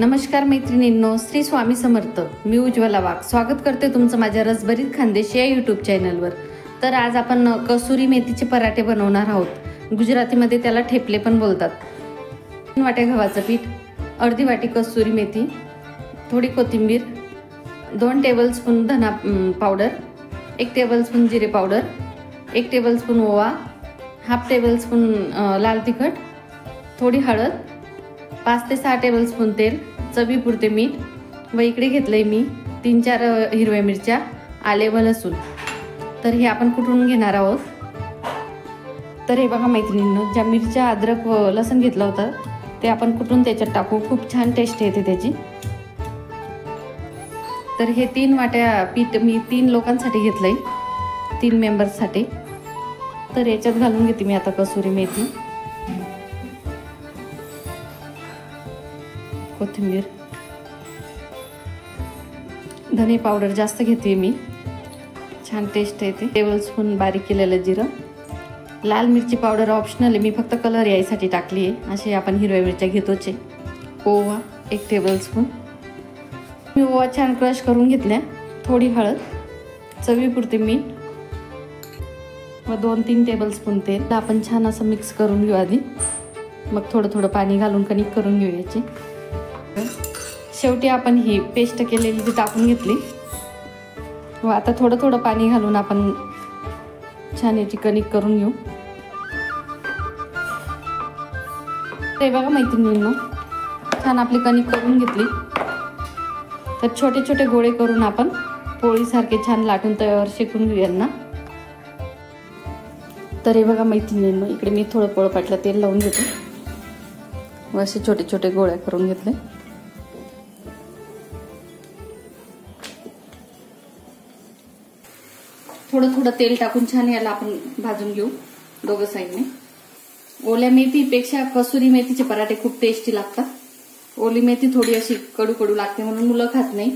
नमस्कार मैत्रिणींनो, श्री स्वामी समर्थ। मी उज्ज्वला वाघ स्वागत करते तुमचं माझ्या रसभरीत खानदेशी या यूट्यूब चॅनलवर। तर आज आपण कसुरी मेथीचे पराठे बनवणार आहोत। गुजरातीमध्ये त्याला ठेपले पण बोलतात। 3 वाट्या गव्हाचं पीठ, अर्धी वाटी कसुरी मेथी, थोडी कोथिंबीर, 2 टेबलस्पून धना पावडर, 1 टेबलस्पून जिरे पावडर, 1 टेबलस्पून ओवा, हाफ टेबलस्पून लाल तिखट, थोडी हळद, 5 ते 6 टेबलस्पून तेल, चवीपुरते मीठ व इकडे घेतलंय मी 3-4 हिरव्या मिरच्या, आले व लसूण। तर हे आपण कुटून घेणार आहोत। तर हे बघा मैत्रिणींनो, ज्या मिरच्या, अद्रक व लसूण घेतलं होतं ते आपण कुटून त्याच्यात टाकू, खूप छान टेस्ट येते त्याची। तर हे 3 वाट्या पीठ मी 3 लोकांसाठी घेतलंय, 3 मेंबर्ससाठी। तर याच्यात घालून घेते मी आता कसुरी मेथी, कोथिंबीर, धने पावडर जास्त घेते मी, छान टेस्ट येते, टेबलस्पून बारीक केलेलं जिरं, लाल मिरची पावडर ऑप्शनल आहे, मी फक्त कलर यायसाठी टाकली आहे, असे आपण हिरव्या मिरच्या घेतोच आहे। ओवा 1 टेबलस्पून, मी ओवा छान क्रश करून घेतल्या, थोडी हळद, चवीपुरते मीठ व 2-3 टेबलस्पून तेल। आपण छान असं मिक्स करून घेऊ आधी, मग थोडं थोडं पाणी घालून कणिक करून घेऊ याची। शेवटी आपण ही पेस्ट केलेली ती टाकून घेतली व आता थोडं थोडं पाणी घालून आपण छान याची कणिक करून घेऊ। ते बघा मैत्रिणींनो, छान आपली कणिक करून घेतली। तर छोटे छोटे गोळे करून आपण पोळीसारखे छान लाटून तव्यावर शेकून घेऊ यांना। तर हे बघा मैत्रिणींनो, इकडे मी थोडं पोळपाटला तेल लावून घेते व असे छोटे छोटे गोळे करून घेतले। थोडं थोडं तेल टाकून छान याला आपण भाजून घेऊ दोघं साईडने। ओल्या मेथीपेक्षा कसुरी मेथीचे पराठे खूप टेस्टी लागतात। ओली मेथी थोडी अशी कडू कडू लागते म्हणून मुलं खात नाही,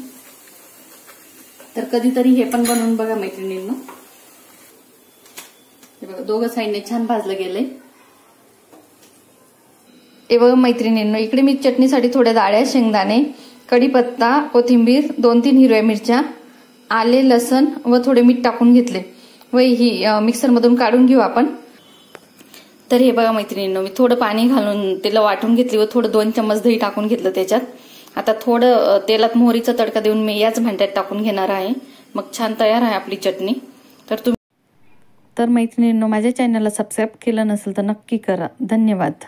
तर कधीतरी हे पण बनवून बघा मैत्रिणींनो। हे बघा दोघं साईडने छान भाजलं गेलंय। हे बघा मैत्रिणींनो, इकडे मी चटणीसाठी थोड्या डाळ्या शेंगदाणे, कढीपत्ता, कोथिंबीर, 2-3 हिरव्या मिरच्या, आले, लसण व थोडे मीठ टाकून घेतले व ही मिक्सर मधून काढून घेऊ आपण। तर हे बघा मैत्रिणींनो, मी थोडं पाणी घालून त्याला वाटून घेतली व थोडं 2 चम्मच दही टाकून घेतलं त्याच्यात। आता थोडं तेलात मोहरीचा तडका देऊन मी याच भांड्यात टाकून घेणार आहे, मग छान तयार आहे आपली चटणी। तर मैत्रिणींनो, माझ्या चॅनलला सबस्क्राईब केलं नसेल तर नक्की करा। धन्यवाद।